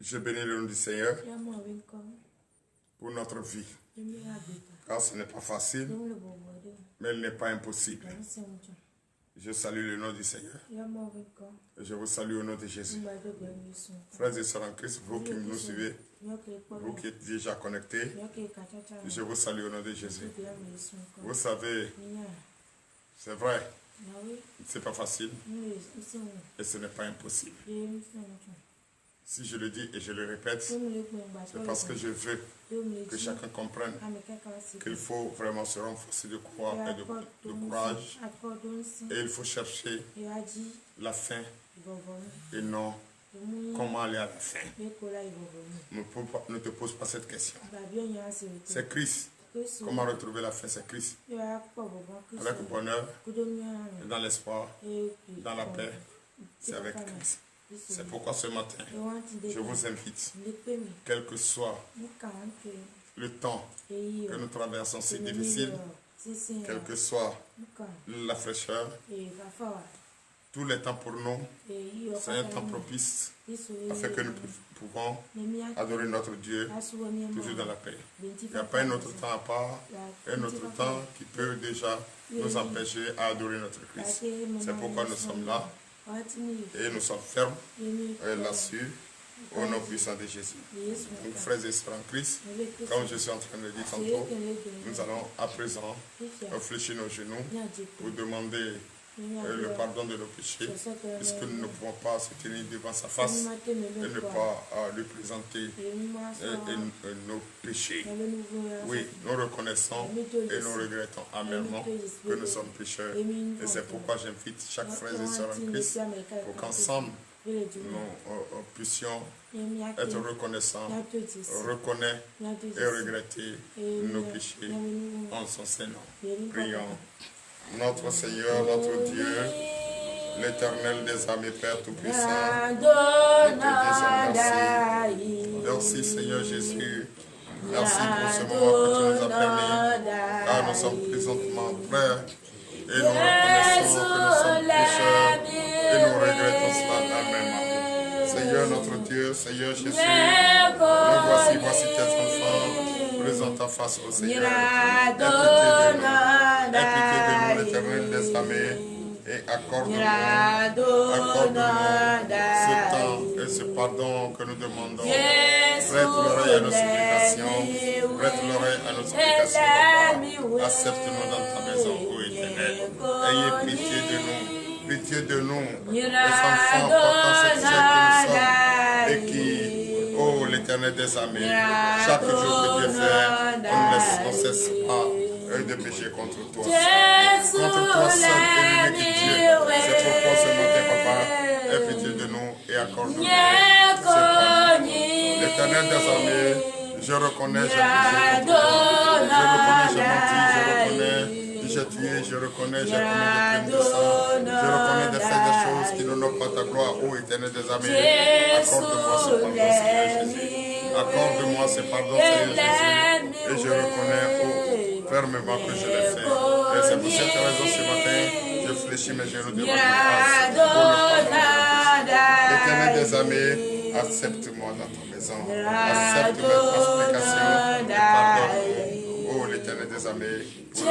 Je bénis le nom du Seigneur pour notre vie. Car ce n'est pas facile, mais il n'est pas impossible. Je salue le nom du Seigneur. Et je vous salue au nom de Jésus. Frères et sœurs en Christ, vous qui nous suivez, vous qui êtes déjà connectés, je vous salue au nom de Jésus. Vous savez, c'est vrai, c'est pas facile et ce n'est pas impossible. Si je le dis et je le répète, c'est parce que je veux que chacun comprenne qu'il faut vraiment se renforcer de foi et de courage. Et il faut chercher la fin et non comment aller à la fin. Ne te pose pas cette question. C'est Christ. Comment retrouver la fin? C'est Christ. Avec le bonheur, dans l'espoir, dans la paix, c'est avec Christ. C'est pourquoi ce matin, je vous invite, quel que soit le temps que nous traversons, c'est difficile, quelle que soit la fraîcheur, tous les temps pour nous, c'est un temps propice afin que nous pouvons adorer notre Dieu toujours dans la paix. Il n'y a pas un autre temps à part, un autre temps qui peut déjà nous empêcher à adorer notre Christ. C'est pourquoi nous sommes là. Et nous sommes fermes là-dessus, au nom puissant de Jésus. Donc, frères et sœurs en Christ, comme je suis en train de le dire tantôt, nous allons à présent fléchir nos genoux pour demander le pardon de nos péchés, puisque nous ne pouvons pas se tenir devant sa face et ne pas lui présenter nos péchés. Oui, nous reconnaissons et nous regrettons amèrement que nous sommes pécheurs. Et c'est pourquoi j'invite chaque frère et sœur en Christ pour qu'ensemble nous puissions être reconnaissants, reconnaître et regretter nos péchés en son Saint-Nom. Prions. Notre Seigneur, notre Dieu, l'Éternel des armées, Père Tout-Puissant, nous te disons merci. Merci Seigneur Jésus. Merci pour ce moment que tu nous as permis, car nous sommes présentement frères et nous reconnaissons que nous sommes pécheurs et nous regrettons cela amèrement. Seigneur notre Dieu, Seigneur Jésus, nous voici tes enfants, présentant face au Seigneur. Aie pitié de nous, l'Éternel des armées, et accorde-nous ce temps et ce pardon que nous demandons. Prête l'oreille à nos supplications, prête l'oreille à nos supplications, papa. Accepte-nous dans ta maison, ô Éternel. Ayez pitié de nous, les enfants portant cette chair que nous sommes, et qui, ô l'Éternel des armées, chaque jour que Dieu fait, on ne cesse pas de pécher contre toi. Contre toi seul et l'unique Dieu. C'est pourquoi ce matin, papa, aie pitié de nous et accorde-nous ce pardon. L'Éternel des armées, je reconnais, j'ai péché contre toi. Je reconnais, j'ai menti, je reconnais, j'ai tué, je reconnais, j'ai commis des crimes de sang. Je reconnais de faire des choses qui n'honorent pas ta gloire, ô Éternel des armées. Accorde-moi ce pardon, Seigneur Jésus. Accorde-moi ce pardon, Seigneur Jésus. Et je reconnais, fermement que je l'ai fait. Et c'est pour cette raison ce matin, je fléchis mes genoux devant toi. L'Éternel des armées, accepte-moi dans ta maison. Accepte mes transgressions et pardonne-moi. Oh l'Éternel des armées, pour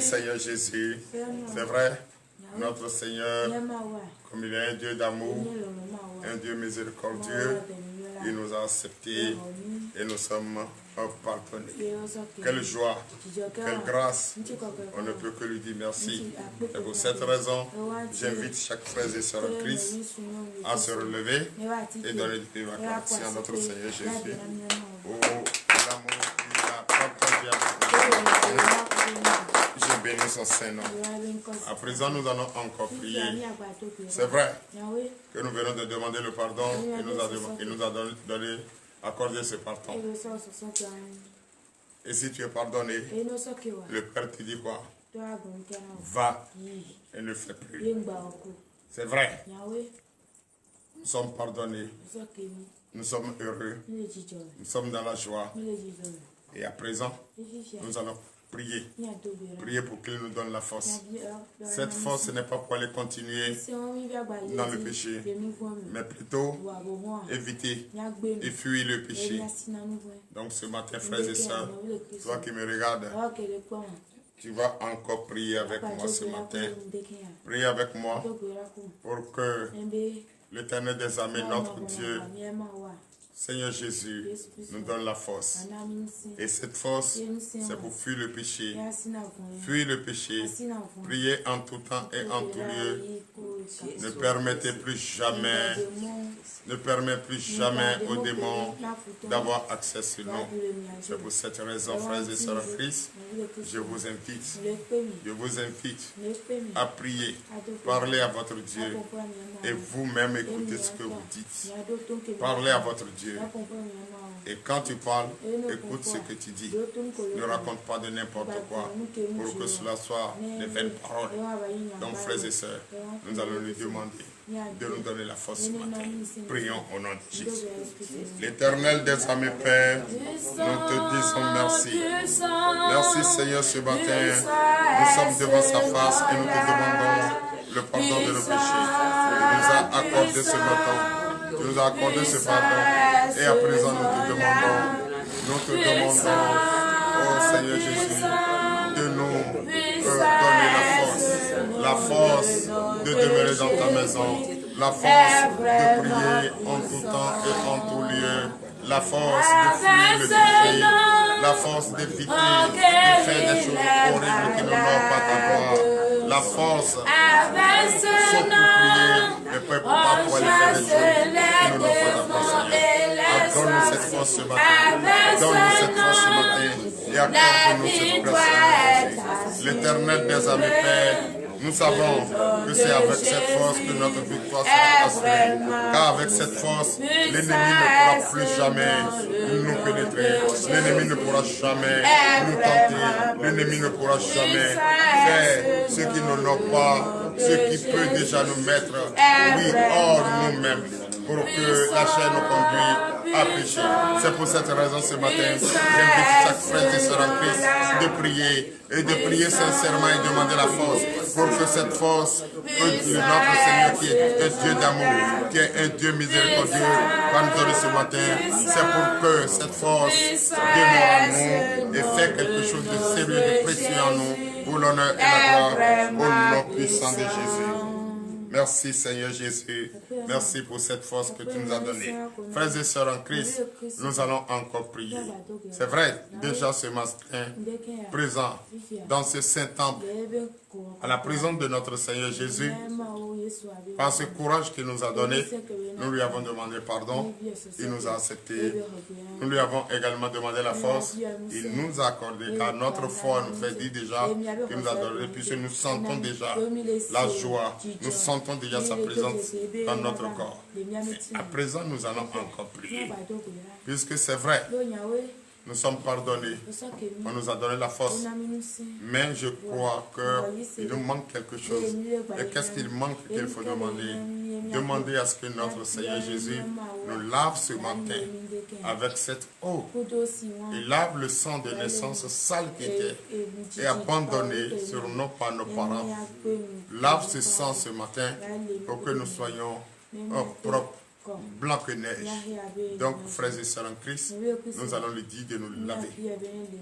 Seigneur Jésus, c'est vrai, notre Seigneur, comme il est un Dieu d'amour, un Dieu miséricordieux, il nous a acceptés et nous sommes pardonnés. Quelle joie, quelle grâce, on ne peut que lui dire merci. Et pour cette raison, j'invite chaque frère et sœur en Christ à se relever et donner du acclamation à notre Seigneur Jésus. Oh, l'amour qu'il a partagé avec nous. Je bénis son Saint-Nom. À présent, nous allons encore prier. C'est vrai que nous venons de demander le pardon et nous a donné, accordé ce pardon. Et si tu es pardonné, le Père te dit quoi? Va et ne fais plus. C'est vrai. Nous sommes pardonnés. Nous sommes heureux. Nous sommes dans la joie. Et à présent, nous allons prier. Prier pour qu'il nous donne la force. Cette force, ce n'est pas pour aller continuer dans le péché, mais plutôt éviter et fuir le péché. Donc ce matin, frères et sœurs, toi qui me regardes, tu vas encore prier avec moi ce matin. Priez avec moi pour que l'Éternel des armées, notre Dieu, Seigneur Jésus, nous donne la force. Et cette force, c'est pour fuir le péché. Fuir le péché. Prier en tout temps et en tout lieu. Ne permettez plus jamais, aux démons d'avoir accès sur nous. C'est pour cette raison, frères et sœurs en Christ, je vous invite à prier, parler à votre Dieu et vous-même écoutez ce que vous dites. Parlez à votre Dieu. Et quand tu parles, écoute ce que tu dis. Ne raconte pas de n'importe quoi pour que cela soit des vaines paroles. Donc, frères et sœurs, nous allons lui demander de nous donner la force ce matin. Prions au nom de Jésus. L'Éternel des armées, Père, nous te disons merci. Merci, Seigneur, ce matin. Nous sommes devant sa face et nous te demandons le pardon de nos péchés. Tu nous as accordé ce matin. Tu nous as accordé ce pardon. Et à présent, nous te demandons, oh Seigneur Jésus, de nous donner la force de demeurer dans ta maison, la force de prier en tout temps et en tout lieu, la force de fuir le péché, la force d'éviter de faire des choses horribles qui ne n'ont pas ta gloire, la force sauf pour prier, mais pas pour aller faire des choses qui ne n'ont pas ta gloire, Seigneur. Donne-nous cette force ce matin. Donne-nous cette force ce matin. Et accorde-nous cette grâce. L'Éternel des armées, Père, nous savons que c'est avec cette force que notre victoire sera assurée. Car avec cette force, l'ennemi ne pourra plus jamais nous pénétrer. L'ennemi ne pourra jamais nous tenter. L'ennemi ne pourra jamais faire ce qui ne l'ont pas, ce qui peut déjà nous mettre, oui, hors nous-mêmes, pour que la chair nous conduise à pécher. C'est pour cette raison ce matin, j'invite chaque frère et sœur en Christ de prier et de prier sincèrement et demander la force pour que cette force que notre Seigneur qui est un Dieu d'amour, qui est un Dieu miséricordieux, va nous donner ce matin. C'est pour que cette force demeure en nous et fait quelque chose de sérieux, de précieux en nous pour l'honneur et la gloire au nom puissant de Jésus. Merci Seigneur Jésus. Merci pour cette force que tu nous as donnée. Frères et sœurs en Christ, nous allons encore prier. C'est vrai, déjà ce matin, présent dans ce Saint-Temple, à la présence de notre Seigneur Jésus, par ce courage qu'il nous a donné, nous lui avons demandé pardon, il nous a accepté. Nous lui avons également demandé la force, il nous a accordé, car notre foi nous fait dire déjà qu'il nous a donné, puisque nous sentons déjà la joie, nous sentons déjà sa présence dans notre corps. À présent, nous allons encore prier, puisque c'est vrai, nous sommes pardonnés, on nous a donné la force, mais je crois qu'il nous manque quelque chose. Et qu'est-ce qu'il manque qu'il faut demander? Demander à ce que notre Seigneur Jésus nous lave ce matin avec cette eau. Il lave le sang de naissance sale qui était et abandonné sur nous par nos parents. Lave ce sang ce matin pour que nous soyons propres, blanc que neige. Donc, frères et sœurs en Christ, nous allons lui dire de nous laver.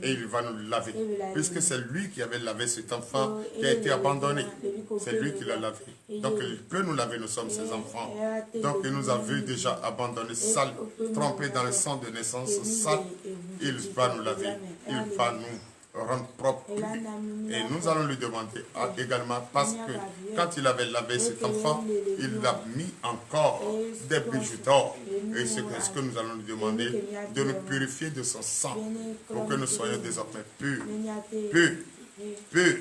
Et il va nous laver. Puisque c'est lui qui avait lavé cet enfant qui a été abandonné. C'est lui qui l'a lavé. Donc, il peut nous laver, nous sommes ses enfants. Donc, il nous a vu déjà abandonnés, sales, trempés dans le sang de naissance sale. Il va nous laver. Il va nous rendre propre. Et nous allons lui demander également, parce que quand il avait lavé cet enfant, il a mis encore des bijoux d'or. Et c'est ce que nous allons lui demander, de nous purifier de son sang, pour que nous soyons désormais purs. Purs. purs.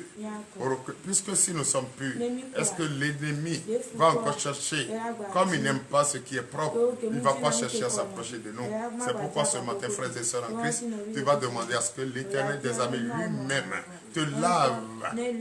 Puisque si nous sommes purs, est-ce que l'ennemi va encore chercher, comme il n'aime pas ce qui est propre, il ne va pas chercher à s'approcher de nous. C'est pourquoi ce matin, frères et sœurs en Christ, tu vas demander à ce que l'Éternel des armées lui-même te lave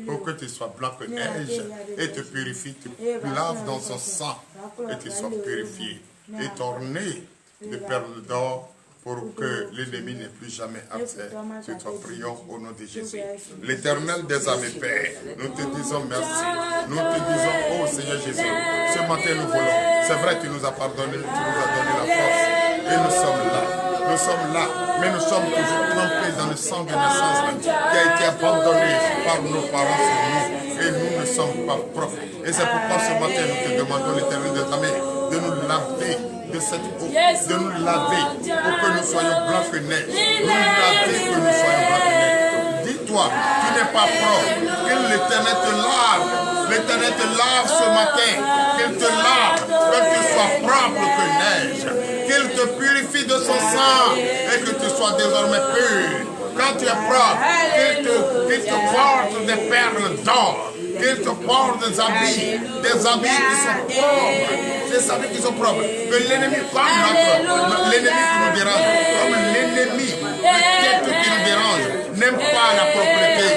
pour que tu sois blanc que neige et te purifie, te lave dans son sang et tu sois purifié et orné de perles d'or pour que l'ennemi n'ait plus jamais accès sur toi. Prions au nom de Jésus. L'Éternel des armées, Père, nous te disons merci. Nous te disons, oh Seigneur Jésus, ce matin nous voulons. C'est vrai, tu nous as pardonné, tu nous as donné la force. Et nous sommes là. Nous sommes là, mais nous sommes toujours trempés dans le sang de naissance qui a été abandonné par nos parents sur nous. Et nous ne sommes pas propres. Et c'est pourquoi ce matin nous te demandons, l'Éternel des armées, de nous laver de cette eau, de nous laver pour que nous soyons blancs que neige. Nous laver que nous soyons blancs que neige. Dis-toi, tu n'es pas propre. Que l'Éternel te lave. L'Éternel te lave ce matin. Qu'il te lave, que tu sois propre que neige. Qu'il te purifie de son sang et que tu sois désormais pur. Quand tu es propre, qu'il te porte des perles d'or. Qu'il te porte des habits qui sont propres. Des habits qui sont propres. Que l'ennemi, comme l'ennemi qui nous dérange, comme l'ennemi, peut-être qui nous dérange, n'aime pas la propreté.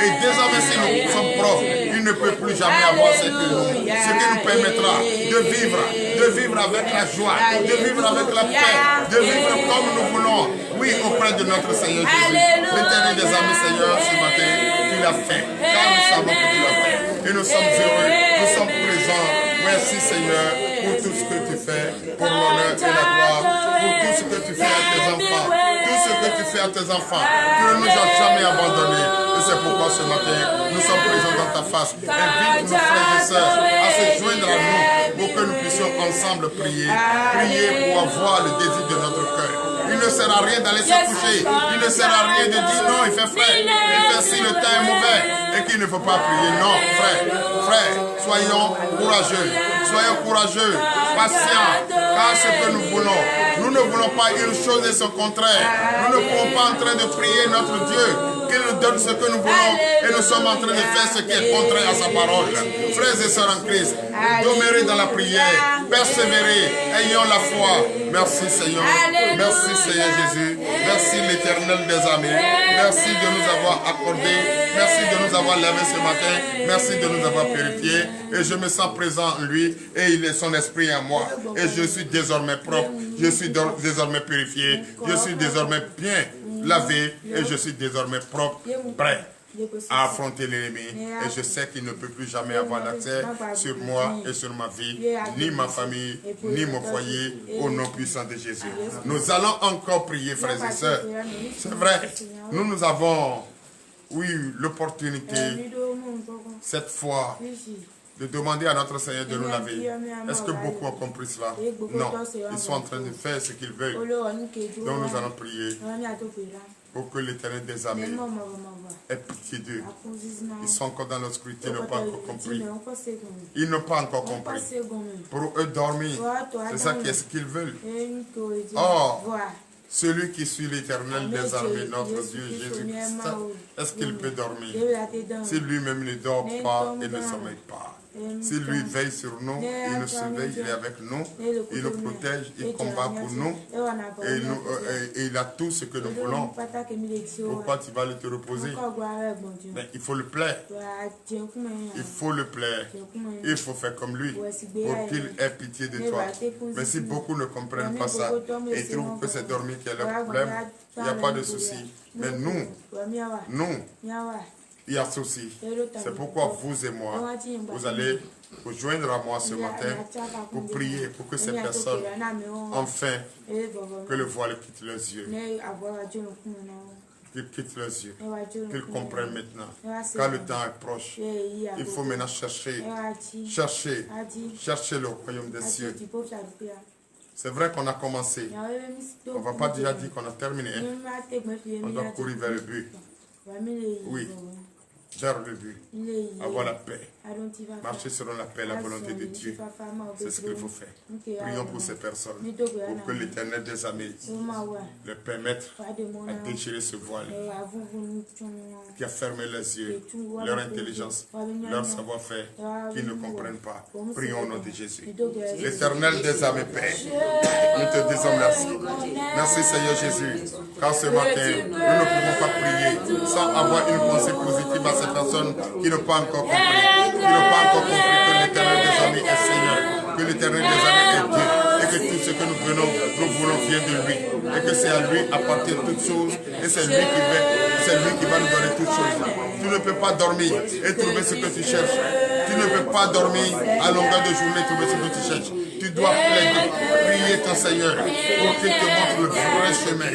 Et désormais, si nous sommes propres, il ne peut plus jamais avoir ce qui nous permettra de vivre avec la joie, de vivre avec la paix, de vivre comme nous voulons. Oui, auprès de notre Seigneur Jésus. L'Éternel des armées, Seigneur, ce matin, tu l'as fait. Car nous savons que tu l'as fait. Et nous sommes heureux, nous sommes présents. Merci Seigneur pour tout ce que tu fais, pour l'honneur et la gloire, pour tout ce que tu fais à tes enfants. Tout ce que tu fais à tes enfants. Tu ne nous as jamais abandonnés. Et c'est pourquoi ce matin, nous sommes présents dans ta face. Invite nos frères et sœurs à se joindre à nous pour que nous puissions ensemble prier. Prier pour avoir le désir de notre cœur. Il ne sert à rien d'aller se coucher. Il ne sert à rien de dire non, il fait frais. Il fait si le temps est mauvais et qu'il ne faut pas prier. Non, frère, soyons courageux. Soyons courageux, patients, car ce que nous voulons, nous ne voulons pas une chose et son contraire. Nous ne pouvons pas en train de prier notre Dieu, qu'il nous donne ce que nous voulons, et nous sommes en train de faire ce qui est contraire à sa parole. Frères et sœurs en Christ, demeurer dans la prière, persévérer, ayons la foi. Merci Seigneur, merci Seigneur Jésus, merci l'Éternel des armées, merci de nous avoir accordé, merci de nous avoir lavé ce matin, merci de nous avoir purifiés, et je me sens présent en lui, et il est son esprit en moi, et je suis désormais propre, je suis désormais purifié, je suis désormais bien lavé, et je suis désormais propre, prêt à affronter l'ennemi, et je sais qu'il ne peut plus jamais avoir l'accès sur moi et sur ma vie, ni ma famille, ni mon foyer, au nom puissant de Jésus. Nous allons encore prier, frères et sœurs. C'est vrai, nous avons, oui, l'opportunité, cette fois, de demander à notre Seigneur de nous laver. Est-ce que beaucoup ont compris cela? Non. Ils sont en train de faire ce qu'ils veulent. Donc nous allons prier pour que l'Éternel des armées ait pitié d'eux. Ils sont encore dans l'obscurité, ils n'ont pas encore compris. Ils n'ont pas encore compris. Pour eux, dormir, c'est ça ce qu'ils veulent. Or, celui qui suit l'Éternel des armées, notre Dieu Jésus-Christ, est-ce qu'il peut dormir? Si lui-même ne dort pas et ne sommeille pas. Si lui veille sur nous, il nous surveille, il est avec nous, il nous protège, il combat pour nous, et il a tout ce que nous voulons. Pourquoi tu vas aller te reposer? Mais il faut le plaire. Il faut le plaire. Il faut faire comme lui, pour qu'il ait pitié de toi. Mais si beaucoup ne comprennent pas ça, et trouvent que c'est dormir qui est le problème, il n'y a pas de souci. Mais nous, il y a souci. C'est pourquoi vous et moi, vous allez vous joindre à moi ce matin pour prier pour que ces personnes, enfin, que le voile quitte leurs yeux. Qu'ils quittent leurs yeux. Qu'ils comprennent maintenant. Car le temps est proche. Il faut maintenant chercher le royaume des cieux. C'est vrai qu'on a commencé. On ne va pas déjà dire qu'on a terminé. On doit courir vers le but. Oui. vers le but, avoir la paix, marcher selon la paix, la volonté de Dieu. C'est ce qu'il faut faire. Prions pour ces personnes, pour que l'Éternel des armées leur permette à déchirer ce voile qui a fermé leurs yeux, leur intelligence, leur savoir-faire, qui ne comprennent pas. Prions au nom de Jésus. L'Éternel des armées, Père, nous te disons merci. Merci Seigneur Jésus, car ce matin, nous ne pouvons pas prier sans avoir une pensée positive à ces personnes qui n'ont pas encore compris. Qui n'ont pas encore compris que l'Éternel des armées est Seigneur, que l'Éternel des armées est Dieu, et que tout ce que nous voulons vient de lui, et que c'est à lui appartient toutes choses, et c'est lui qui va nous donner toutes choses. Tu ne peux pas dormir et trouver ce que tu cherches. Tu ne peux pas dormir à longueur de journée et trouver ce que tu cherches. Tu dois plaider, prier ton Seigneur pour qu'il te montre le vrai chemin,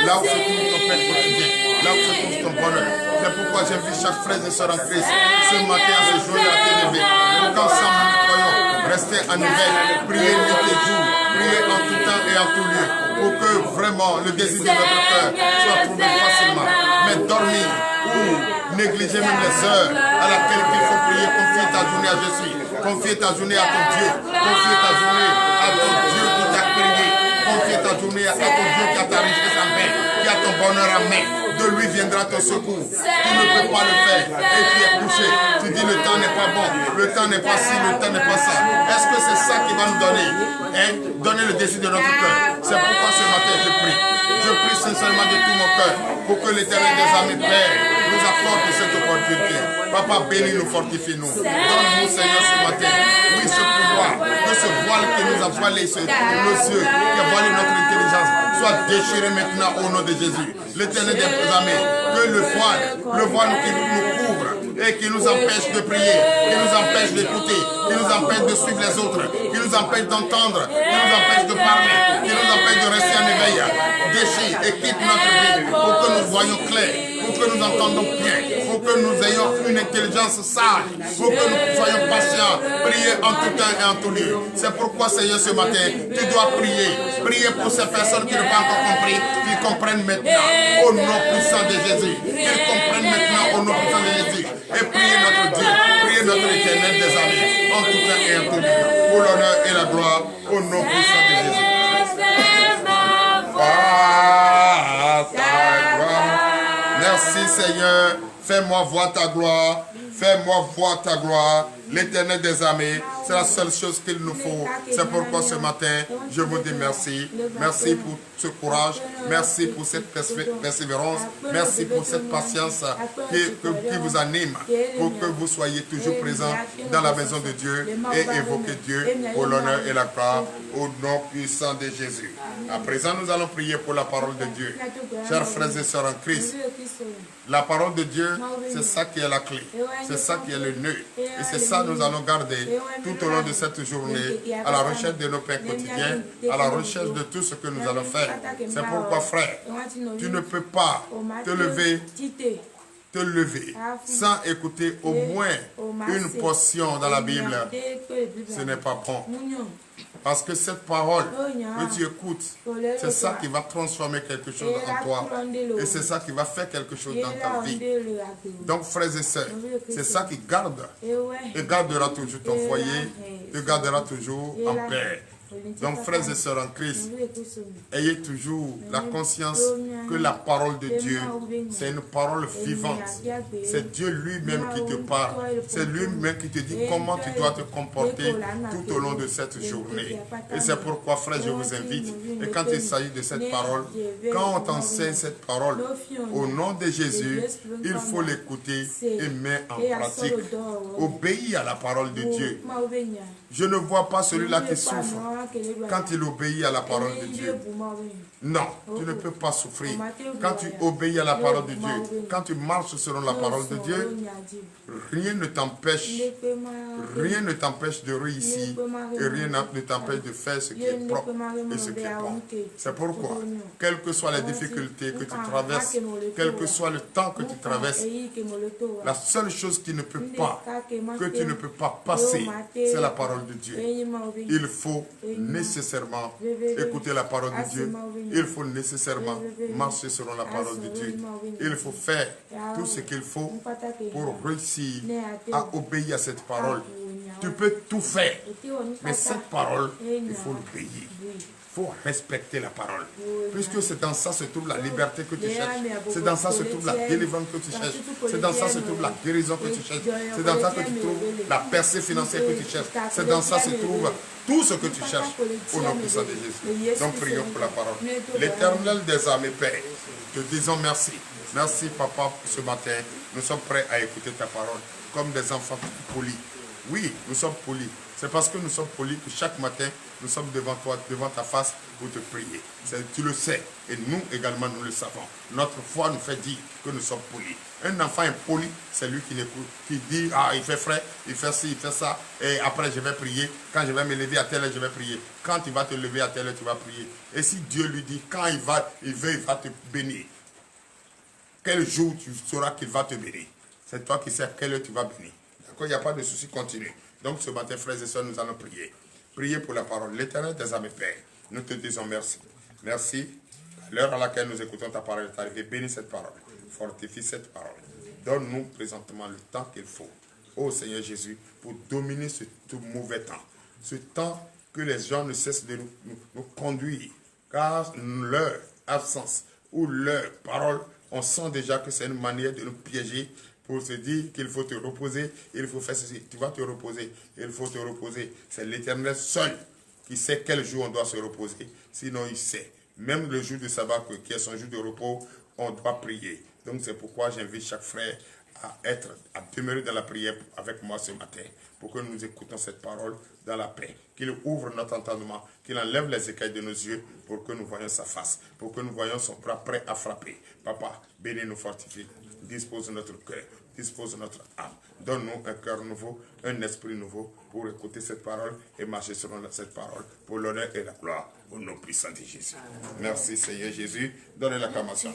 là où se trouve ton Père quotidien, là où se trouve ton bonheur. C'est pourquoi j'invite chaque frère et sœur en Christ ce matin à se joindre à TNB, pour qu'ensemble nous croyons, rester en éveil, prier nuit et jour, prier en tout temps et en tout lieu, pour que vraiment le désir de notre cœur soit trouvé facilement. Mais dormir ou négliger même les heures à laquelle il faut prier, confier ta journée à Jésus, confier ta journée à ton Dieu, confier ta journée à ton Dieu qui t'a créé, confier ta journée à ton Dieu qui a ta richesse en main, qui a ton bonheur en main. De lui viendra ton secours. Tu ne peux pas le faire et tu es couché. Tu dis le temps n'est pas bon, le temps n'est pas ci, le temps n'est pas ça. Est-ce que c'est ça qui va nous donner, donner le désir de notre cœur? C'est pourquoi ce matin je prie. Je prie sincèrement de tout mon cœur pour que l'Éternel des armées, Père, nous accorde cette opportunité. Papa, bénis-nous, fortifie-nous. Donne-nous, Seigneur, ce matin, oui, ce pouvoir, que ce voile qui nous a voilé nos yeux, qui a voilé notre intelligence, soit déchiré maintenant au nom de Jésus. L'Éternel des armées, que le voile qui nous couvre et qui nous empêche de prier, qui nous empêche d'écouter, qui nous empêche de suivre les autres, qui nous empêche d'entendre, qui nous empêche de parler, qui nous empêche de rester en éveil, déchire et quitte notre vie pour que nous voyons clair, pour que nous entendons bien, pour que nous ayons une intelligence sage, pour que nous soyons patients, prier en tout temps et en tout lieu. C'est pourquoi, Seigneur, ce matin, tu dois prier pour ces personnes qui n'ont pas encore compris, qu'ils comprennent maintenant au nom puissant de Jésus, qu'ils comprennent maintenant au nom puissant de Jésus, et prier notre Dieu, prier notre Éternel des armées, en tout temps et en tout lieu, pour l'honneur et la gloire, au nom puissant de Jésus. Merci Seigneur, fais-moi voir ta gloire, fais-moi voir ta gloire, l'Éternel des armées, c'est la seule chose qu'il nous faut. C'est pourquoi ce matin, je vous dis merci. Merci pour ce courage, merci pour cette persévérance, merci pour cette patience qui vous anime, pour que vous soyez toujours présents dans la maison de Dieu et évoquez Dieu pour l'honneur et la gloire au nom puissant de Jésus. À présent, nous allons prier pour la parole de Dieu. Chers frères et sœurs en Christ, la parole de Dieu, c'est ça qui est la clé, c'est ça qui est le nœud. Et c'est ça que nous allons garder tout au long de cette journée, à la recherche de nos pains quotidiens, à la recherche de tout ce que nous allons faire. C'est pourquoi, frère, tu ne peux pas te lever sans écouter au moins une portion dans la Bible. Ce n'est pas bon. Parce que cette parole que tu écoutes, c'est ça qui va transformer quelque chose en toi. Et c'est ça qui va faire quelque chose dans ta vie. Donc, frères et sœurs, c'est ça qui garde et gardera toujours ton foyer, te gardera toujours en paix. Donc, frères et sœurs en Christ, ayez toujours la conscience que la parole de Dieu, c'est une parole vivante. C'est Dieu lui-même qui te parle. C'est lui-même qui te dit comment tu dois te comporter tout au long de cette journée. Et c'est pourquoi, frères, je vous invite, et quand il s'agit de cette parole, quand on t'enseigne cette parole, au nom de Jésus, il faut l'écouter et mettre en pratique. Obéis à la parole de Dieu. Je ne vois pas celui-là qui souffre quand il obéit à la parole de Dieu. Non, tu ne peux pas souffrir. Quand tu obéis à la parole de Dieu, quand tu marches selon la parole de Dieu, rien ne t'empêche de réussir et rien ne t'empêche de faire ce qui est propre et ce qui est bon. C'est pourquoi, quelles que soient les difficultés que tu traverses, quel que soit le temps que tu traverses, la seule chose qui ne peut pas, que tu ne peux pas passer, c'est la parole de Dieu. Il faut nécessairement écouter la parole de Dieu. Il faut nécessairement marcher selon la parole de Dieu. Il faut faire tout ce qu'il faut pour réussir à obéir à cette parole. Tu peux tout faire, mais cette parole, il faut l'obéir. Il faut respecter la parole. Puisque c'est dans ça se trouve la liberté que tu cherches. C'est dans ça se trouve la délivrance que tu cherches. C'est dans ça se trouve la guérison que tu cherches. C'est dans ça que tu trouves la percée financière que tu cherches. C'est dans ça se trouve tout ce que tu cherches au nom puissant de Jésus. Donc prions pour la parole. L'Éternel des armées, Père, te disons merci. Merci Papa ce matin. Nous sommes prêts à écouter ta parole comme des enfants polis. Oui, nous sommes polis. C'est parce que nous sommes polis que chaque matin, nous sommes devant toi, devant ta face pour te prier. Tu le sais. Et nous également, nous le savons. Notre foi nous fait dire que nous sommes polis. Un enfant impoli, c'est lui qui n'écoute, qui dit, ah, il fait frais, il fait ci, il fait ça. Et après, je vais prier. Quand je vais me lever à telle heure, je vais prier. Quand tu vas te lever à telle heure, tu vas prier. Et si Dieu lui dit, quand il va te bénir. Quel jour tu sauras qu'il va te bénir. C'est toi qui sais à quelle heure tu vas bénir. D'accord, il n'y a pas de souci, continue. Donc ce matin, frères et sœurs, nous allons prier. Prier pour la parole. L'Éternel des armées, Père, nous te disons merci. Merci. À l'heure à laquelle nous écoutons ta parole est arrivée. Bénis cette parole. Fortifie cette parole. Donne-nous présentement le temps qu'il faut. Ô Seigneur Jésus, pour dominer ce tout mauvais temps. Ce temps que les gens ne cessent de nous conduire. Car leur absence ou leur parole, on sent déjà que c'est une manière de nous piéger pour se dire qu'il faut te reposer, il faut faire ceci. Tu vas te reposer, il faut te reposer. C'est l'Éternel seul qui sait quel jour on doit se reposer. Sinon, il sait. Même le jour de sabbat, qui est son jour de repos, on doit prier. Donc, c'est pourquoi j'invite chaque frère à demeurer dans la prière avec moi ce matin, pour que nous écoutons cette parole dans la paix. Qu'il ouvre notre entendement, qu'il enlève les écailles de nos yeux, pour que nous voyions sa face, pour que nous voyions son bras prêt à frapper. Papa, bénis nous, fortifie, dispose notre cœur, dispose notre âme. Donne-nous un cœur nouveau, un esprit nouveau, pour écouter cette parole et marcher selon cette parole, pour l'honneur et la gloire, au nom puissant de Jésus. Merci Seigneur Jésus. Donnez l'acclamation.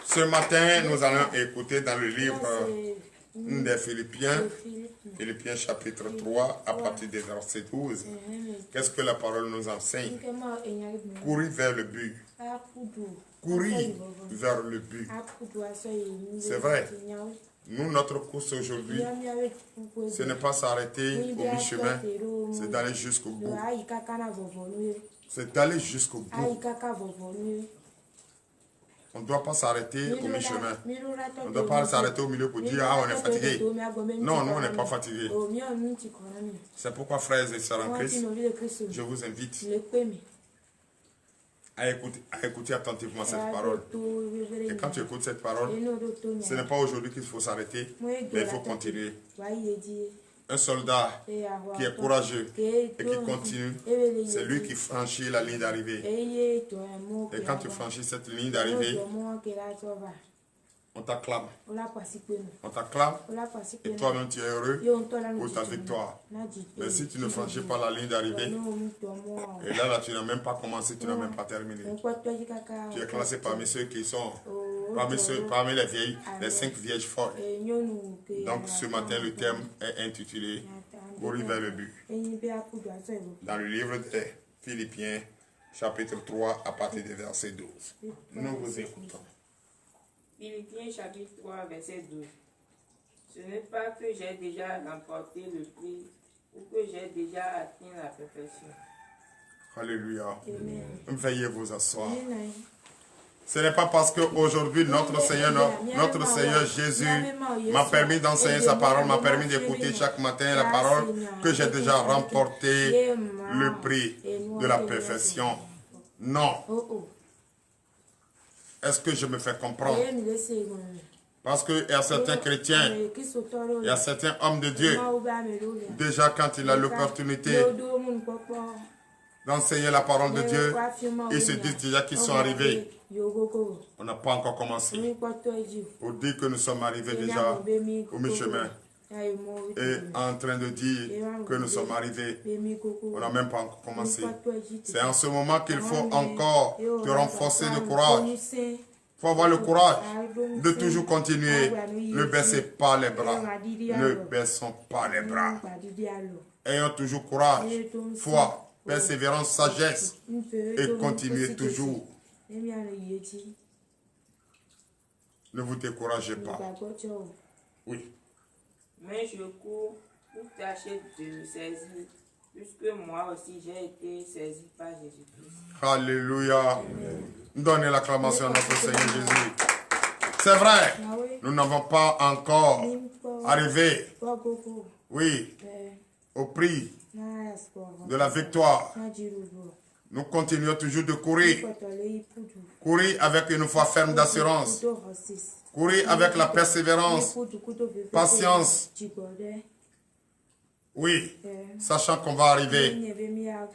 Ce matin, nous allons écouter dans le livre des Philippiens, Philippiens chapitre 3, à partir des versets 12. Qu'est-ce que la parole nous enseigne? Courir vers le but. Courir vers le but. C'est vrai. Nous, notre course aujourd'hui, ce n'est pas s'arrêter au mi-chemin, c'est d'aller jusqu'au bout. C'est d'aller jusqu'au bout. On ne doit pas s'arrêter au mi-chemin. On ne doit pas s'arrêter au milieu pour dire, ah, on est fatigué. Non, nous, on n'est pas fatigué. C'est pourquoi, frères et sœurs en Christ, je vous invite à écouter attentivement cette parole. Et quand tu écoutes cette parole, ce n'est pas aujourd'hui qu'il faut s'arrêter, mais il faut continuer. Un soldat qui est courageux et qui continue, c'est lui qui franchit la ligne d'arrivée. Et quand tu franchis cette ligne d'arrivée, on t'acclame. On t'acclame et toi-même tu es heureux pour ta victoire. Mais si tu ne franchis pas la ligne d'arrivée, et là tu n'as même pas commencé, tu n'as même pas terminé. Tu es classé parmi ceux qui sont, parmi les vieilles, les 5 vierges folles. Donc ce matin le thème est intitulé Courir vers le but. Dans le livre des Philippiens, chapitre 3, à partir du verset 12. Nous vous écoutons. Philippiens chapitre 3, verset 12. Ce n'est pas que j'ai déjà remporté le prix ou que j'ai déjà atteint la perfection. Alléluia. Veuillez vous asseoir. Ce n'est pas parce qu'aujourd'hui notre Seigneur Jésus m'a permis d'enseigner sa parole, m'a permis d'écouter chaque matin la parole, que j'ai déjà remporté le prix de la perfection. Non. Est-ce que je me fais comprendre? Parce qu'il y a certains chrétiens, il y a certains hommes de Dieu, déjà quand il a l'opportunité d'enseigner la parole de Dieu, ils se disent déjà qu'ils sont arrivés. On n'a pas encore commencé. Pour dire que nous sommes arrivés déjà au mi-chemin. Et en train de dire que nous sommes arrivés, on n'a même pas encore commencé. C'est en ce moment qu'il faut encore te renforcer de courage. Il faut avoir le courage de toujours continuer. Ne baissez pas les bras. Ne baissons pas les bras. Ayons toujours courage, foi, persévérance, sagesse et continuez toujours. Ne vous découragez pas. Oui. Mais je cours pour tâcher de me saisir, puisque moi aussi j'ai été saisi par Jésus-Christ. Alléluia. Donnez l'acclamation à notre Seigneur Jésus. C'est vrai, nous n'avons pas encore arrivé, oui, au prix de la victoire. Nous continuons toujours de courir. Courir avec une foi ferme d'assurance. Courir avec la persévérance, patience. Oui, sachant qu'on va arriver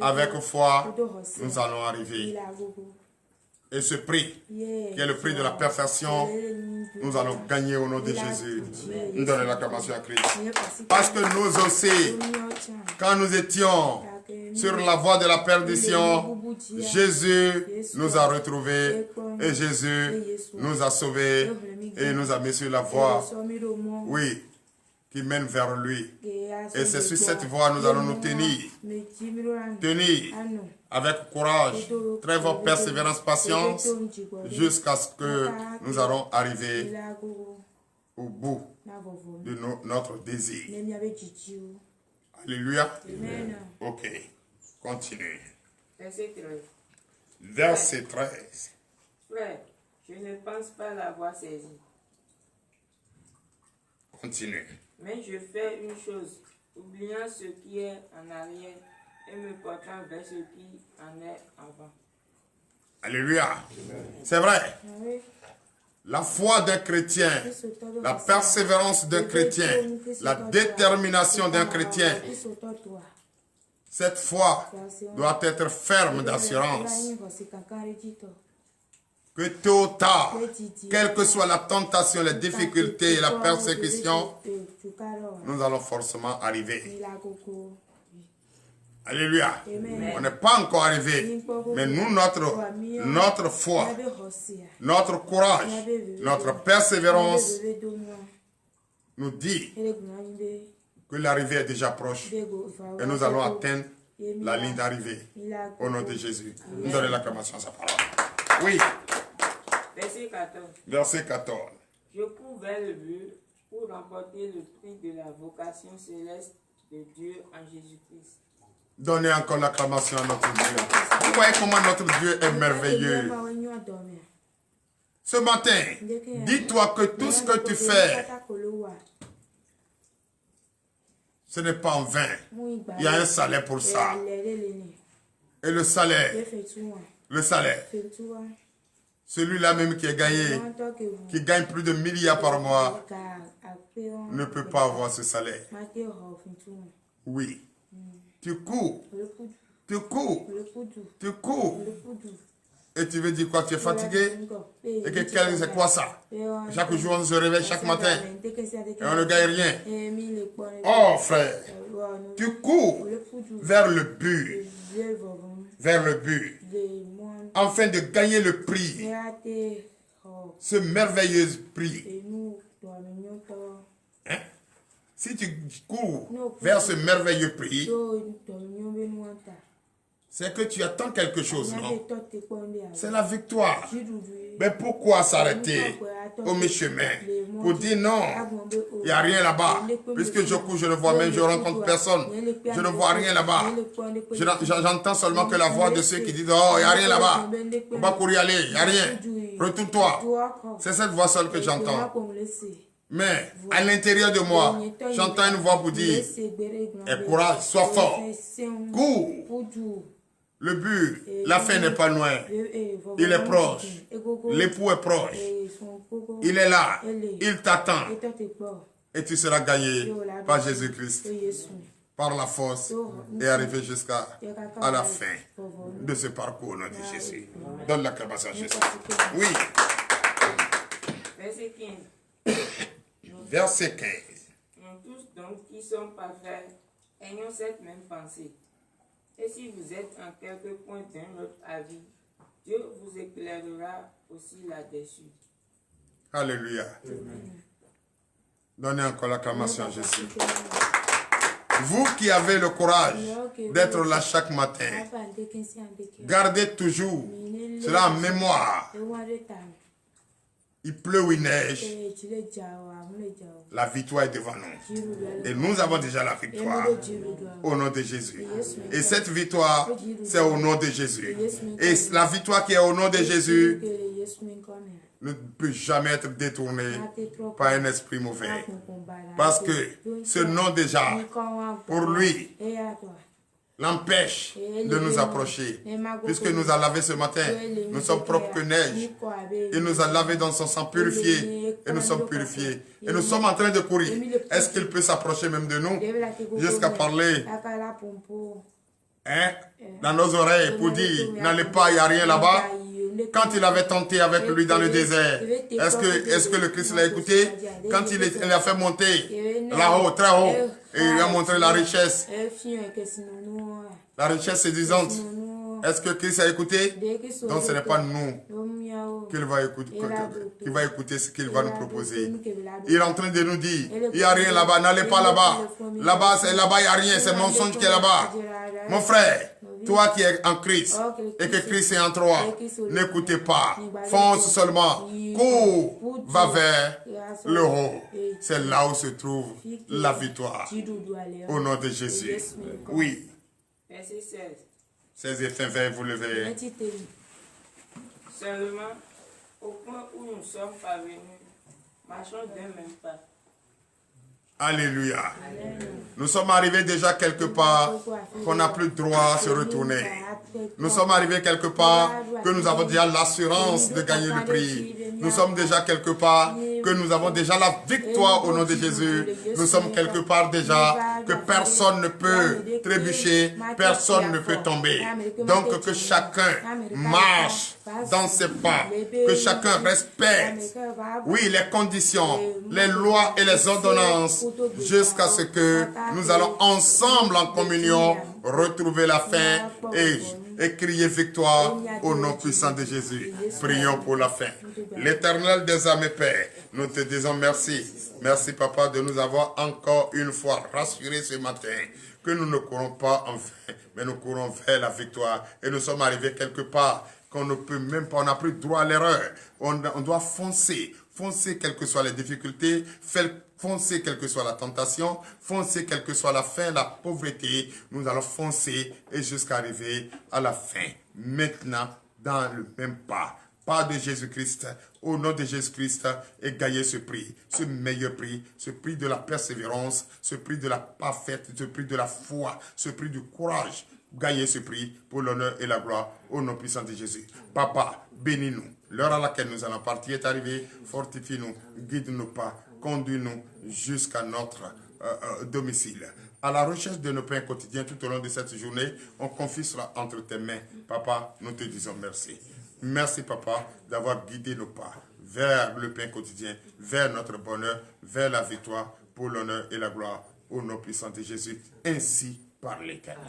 avec foi, nous allons arriver. Et ce prix, qui est le prix de la perfection, nous allons gagner au nom de Jésus. Nous donnons l'acclamation à Christ. Parce que nous aussi, quand nous étions sur la voie de la perdition, Jésus nous a retrouvés et Jésus nous a sauvés et nous a mis sur la voie, oui, qui mène vers lui. Et c'est sur cette voie que nous allons nous tenir. Tenir avec courage, très forte persévérance, patience, jusqu'à ce que nous allons arriver au bout de notre désir. Alléluia. Amen. Ok, continue. Verset 13. Verset 13. Frère, je ne pense pas l'avoir saisi. Continue. Mais je fais une chose, oubliant ce qui est en arrière et me portant vers ce qui en est avant. Alléluia. C'est vrai. La foi d'un chrétien, la persévérance d'un chrétien, la détermination d'un chrétien, cette foi doit être ferme d'assurance. Que tôt ou tard, quelle que soit la tentation, les difficultés et la persécution, nous allons forcément arriver. Alléluia. On n'est pas encore arrivé, mais nous, notre foi, notre courage, notre persévérance nous dit que l'arrivée est déjà proche et nous allons atteindre la ligne d'arrivée au nom de Jésus. Nous donnons l'acclamation à sa parole. Oui. Verset 14. Verset 14. Je cours vers le but pour remporter le prix de la vocation céleste de Dieu en Jésus-Christ. Donnez encore l'acclamation à notre Dieu. Vous voyez comment notre Dieu est merveilleux. Ce matin, dis-toi que tout ce que tu fais, ce n'est pas en vain. Il y a un salaire pour ça. Et le salaire, celui-là même qui est gagné, qui gagne plus de milliards par mois, ne peut pas avoir ce salaire. Oui. Tu cours. Tu cours. Tu cours. Et tu veux dire quoi? Tu es fatigué? Et que c'est quoi ça? Chaque jour on se réveille chaque matin et on ne gagne rien. Oh frère, tu cours vers le but. Vers le but. Afin de gagner le prix. Ce merveilleux prix. Hein? Si tu cours vers ce merveilleux prix, c'est que tu attends quelque chose, non? C'est la victoire. Mais pourquoi s'arrêter au mi-chemin pour dire non, il n'y a rien là-bas? Puisque je cours, je ne vois même, je ne rencontre personne. Je ne vois rien là-bas. J'entends seulement que la voix de ceux qui disent, oh, il n'y a rien là-bas. On va pour y aller, il n'y a rien. Retourne-toi. C'est cette voix seule que j'entends. Mais à l'intérieur de moi, j'entends une voix pour dire, aie courage, sois fort, cours. Le but, la fin n'est pas loin. Il est proche. L'époux est proche. Il est là. Il t'attend. Et tu seras gagné par Jésus-Christ. Par la force et arriver jusqu'à la fin de ce parcours au nom de Jésus. Donne l'acclamation à Jésus. Oui. Verset 15. Verset 15. Nous tous donc qui sommes parfaits, ayons cette même pensée. Et si vous êtes en quelque point d'un autre avis, Dieu vous éclairera aussi là-dessus. Alléluia. Donnez encore l'acclamation à Jésus. Vous qui avez le courage d'être là chaque matin, gardez toujours cela en mémoire. Il pleut ou il neige, la victoire est devant nous. Et nous avons déjà la victoire au nom de Jésus. Et cette victoire, c'est au nom de Jésus. Et la victoire qui est au nom de Jésus ne peut jamais être détournée par un esprit mauvais. Parce que ce nom déjà, pour lui, l'empêche de nous approcher. Puisque nous a lavé ce matin, nous sommes propres que neige. Il nous a lavé dans son sang purifié. Et nous sommes purifiés. Et nous sommes en train de courir. Est-ce qu'il peut s'approcher même de nous jusqu'à parler dans nos oreilles pour dire, n'allez pas, il n'y a rien là-bas? Quand il avait tenté avec lui dans le désert, est-ce que le Christ l'a écouté? Quand il l'a fait monter là-haut, très haut, et il lui a montré la richesse séduisante, est-ce que Christ a écouté? Donc ce n'est pas nous qu'il va écouter ce qu'il va nous proposer. Il est en train de nous dire, il n'y a rien là-bas, n'allez pas là-bas. Là-bas, il n'y a rien, c'est mon mensonge qui est là-bas. Mon frère, toi qui es en Christ et que Christ est en toi, n'écoutez pas, fonce seulement, cours, va vers le haut. C'est là où se trouve la victoire. Au nom de Jésus. Oui. Verset 16. 16 et fin 20, vous le verrez. Seulement, au point où nous sommes parvenus, marchons d'un même pas. Alléluia. Nous sommes arrivés déjà quelque part qu'on n'a plus droit à se retourner. Nous sommes arrivés quelque part que nous avons déjà l'assurance de gagner le prix. Nous sommes déjà quelque part que nous avons déjà la victoire au nom de Jésus. Nous sommes quelque part déjà que personne ne peut trébucher, personne ne peut tomber. Donc que chacun marche dans ses pas, que chacun respecte, oui, les conditions, les lois et les ordonnances, jusqu'à ce que nous allons ensemble en communion retrouver la fin et crier victoire au nom puissant de Jésus. Prions pour la fin. L'Éternel des âmes et Père, nous te disons merci. Merci Papa de nous avoir encore une fois rassurés ce matin que nous ne courons pas en vain, mais nous courons vers la victoire. Et nous sommes arrivés quelque part qu'on ne peut même pas, on n'a plus droit à l'erreur. On doit foncer, foncer quelles que soient les difficultés, foncer quelle que soit la tentation, foncer quelle que soit la faim, la pauvreté, nous allons foncer et jusqu'à arriver à la fin. Maintenant, dans le même pas de Jésus-Christ, au nom de Jésus-Christ, et gagner ce prix, ce meilleur prix, ce prix de la persévérance, ce prix de la parfaite, ce prix de la foi, ce prix du courage. Gagner ce prix pour l'honneur et la gloire au nom puissant de Jésus. Papa, bénis-nous. L'heure à laquelle nous allons partir est arrivée. Fortifie-nous, guide-nous pas, conduis-nous jusqu'à notre domicile. À la recherche de nos pains quotidiens tout au long de cette journée, on confie cela entre tes mains. Papa, nous te disons merci. Merci, Papa, d'avoir guidé nos pas vers le pain quotidien, vers notre bonheur, vers la victoire, pour l'honneur et la gloire, au nom puissant de Jésus. Ainsi par l'Éternel.